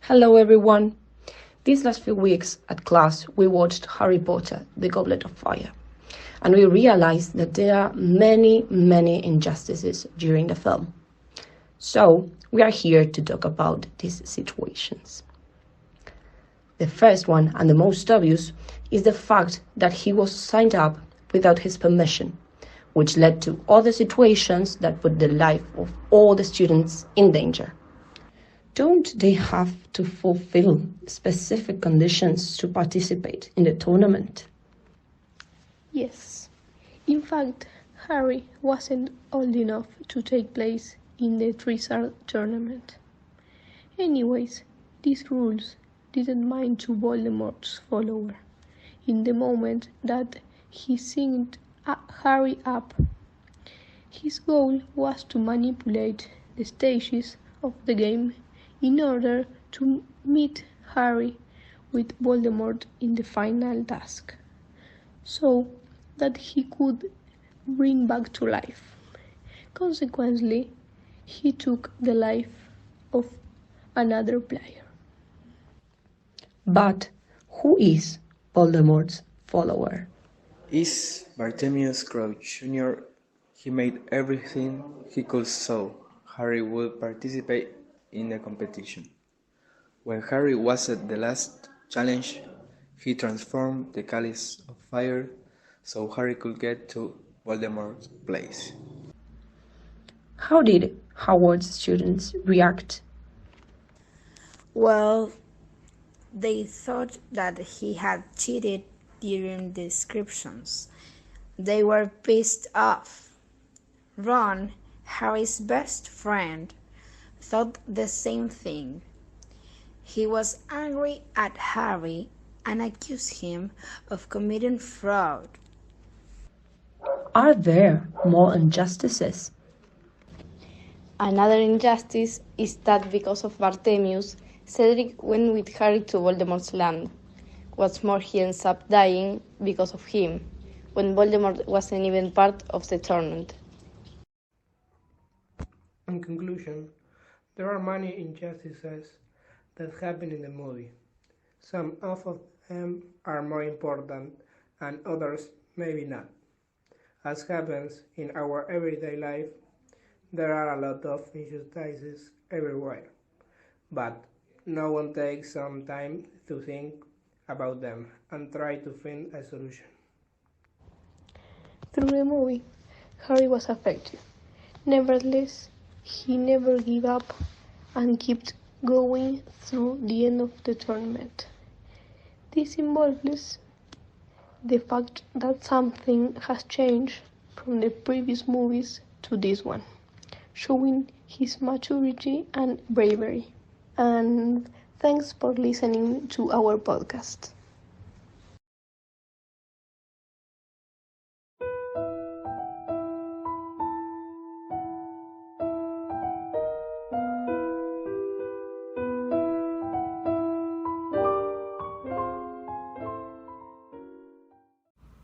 Hello everyone! These last few weeks at class we watched Harry Potter, The Goblet of Fire, and we realized that there are many injustices during the film. So we are here to talk about these situations. The first one, and the most obvious, is the fact that he was signed up without his permission, which led to other situations that put the life of all the students in danger. Don't they have to fulfill specific conditions to participate in the tournament? Yes. In fact, Harry wasn't old enough to take place in the Trizzard tournament. Anyways, these rules didn't mind to Voldemort's follower in the moment that he signed Harry up. His goal was to manipulate the stages of the game in order to meet Harry with Voldemort in the final task, so that he could bring back to life. Consequently, he took the life of another player. But who is Voldemort's follower? Is Bartemius Crouch Jr. He made everything he could so Harry would participate in the competition. When Harry was at the last challenge, he transformed the Chalice of Fire so Harry could get to Voldemort's place. How did Howard's students react? Well, they thought that he had cheated during the inscriptions. They were pissed off. Ron, Harry's best friend, thought the same thing. He was angry at Harry and accused him of committing fraud. Are there more injustices? Another injustice is that because of Bartemius, Cedric went with Harry to Voldemort's land. What's more, he ends up dying because of him, when Voldemort wasn't even part of the tournament. In conclusion, there are many injustices that happen in the movie. Some of them are more important and others maybe not. As happens in our everyday life, there are a lot of injustices everywhere, but no one takes some time to think about them and try to find a solution. Through the movie, Harry was affected. Nevertheless, he never gave up and kept going through the end of the tournament. This involves the fact that something has changed from the previous movies to this one, showing his maturity and bravery. And thanks for listening to our podcast.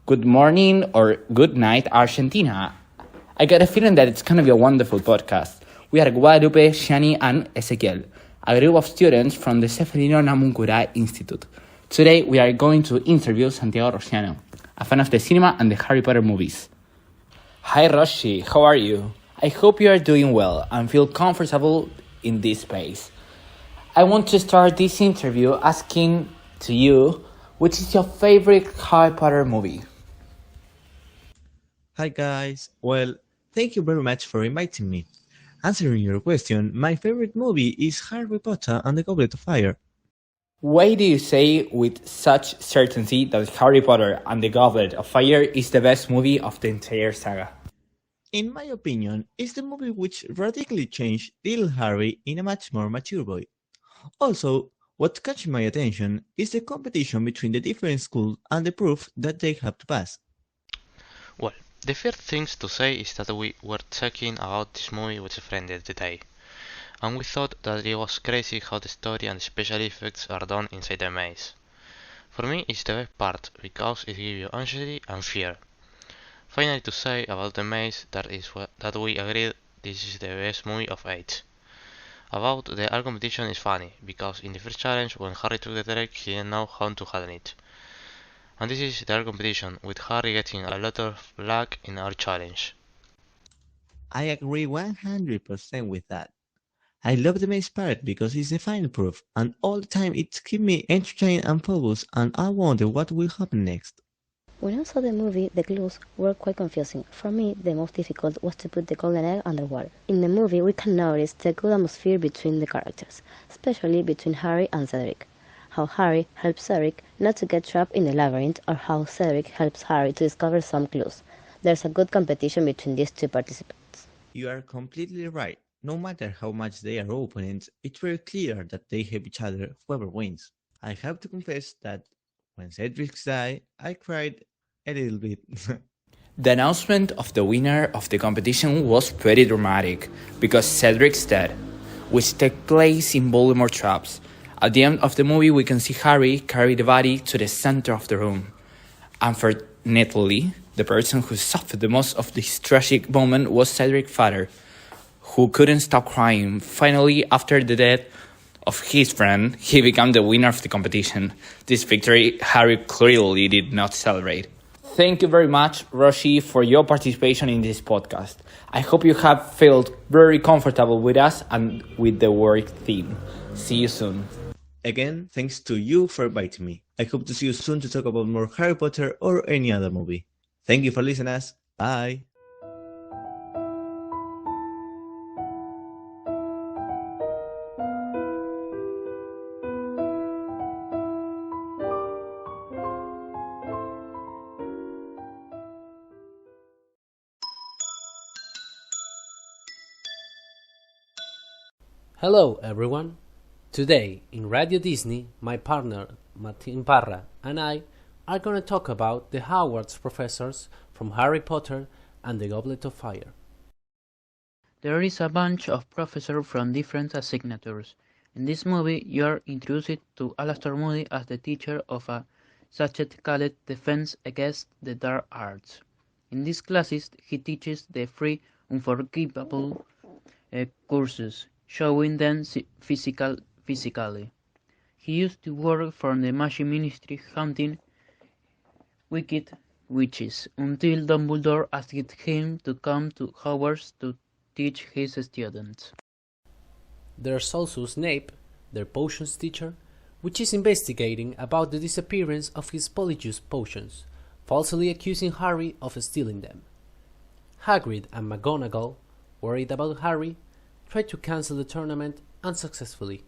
Good morning or good night, Argentina. I got a feeling that it's going to be a wonderful podcast. We are Guadalupe, Shani, and Ezequiel, a group of students from the Seferino Namuncurá Institute. Today, we are going to interview Santiago Rociano, a fan of the cinema and the Harry Potter movies. Hi, Roshi. How are you? I hope you are doing well and feel comfortable in this space. I want to start this interview asking to you, which is your favorite Harry Potter movie? Hi guys, well, thank you very much for inviting me. Answering your question, my favorite movie is Harry Potter and the Goblet of Fire. Why do you say with such certainty that Harry Potter and the Goblet of Fire is the best movie of the entire saga? In my opinion, it's the movie which radically changed little Harry in a much more mature boy. Also, what catches my attention is the competition between the different schools and the proof that they have to pass. Well, the first thing to say is that we were talking about this movie with a friend the other day, and we thought that it was crazy how the story and special effects are done inside the maze. For me, it's the best part, because it gives you anxiety and fear. Finally, to say about the maze, that we agreed this is the best movie of 8. About the art competition is funny, because in the first challenge, when Harry took the drake, he didn't know how to handle it. And this is the art competition, with Harry getting a lot of luck in our challenge. I agree 100% with that. I love the main part because it's the final proof, and all the time it keeps me entertained and focused, and I wonder what will happen next. When I saw the movie, the clues were quite confusing. For me, the most difficult was to put the golden egg underwater. In the movie, we can notice the good atmosphere between the characters, especially between Harry and Cedric. How Harry helps Cedric not to get trapped in the labyrinth, or how Cedric helps Harry to discover some clues. There's a good competition between these two participants. You are completely right. No matter how much they are opponents, it's very clear that they help each other whoever wins. I have to confess that when Cedric died, I cried a little bit. The announcement of the winner of the competition was pretty dramatic because Cedric's dead, which takes place in Voldemort traps. At the end of the movie, we can see Harry carry the body to the center of the room. Unfortunately, the person who suffered the most of this tragic moment was Cedric's father, who couldn't stop crying. Finally, after the death of his friend, he became the winner of the competition. This victory, Harry clearly did not celebrate. Thank you very much, Roshi, for your participation in this podcast. I hope you have felt very comfortable with us and with the work theme. See you soon. Again, thanks to you for inviting me. I hope to see you soon to talk about more Harry Potter or any other movie. Thank you for listening us. Bye. Hello everyone! Today in Radio Disney, my partner Martin Parra and I are going to talk about the Hogwarts professors from Harry Potter and the Goblet of Fire. There is a bunch of professors from different assignatures. In this movie, you are introduced to Alastor Moody as the teacher of a subject called Defense Against the Dark Arts. In these classes, he teaches the three unforgivable courses, showing them physically. He used to work for the Magic Ministry hunting wicked witches, until Dumbledore asked him to come to Hogwarts to teach his students. There's also Snape, their potions teacher, which is investigating about the disappearance of his Polyjuice potions, falsely accusing Harry of stealing them. Hagrid and McGonagall, worried about Harry, tried to cancel the tournament unsuccessfully.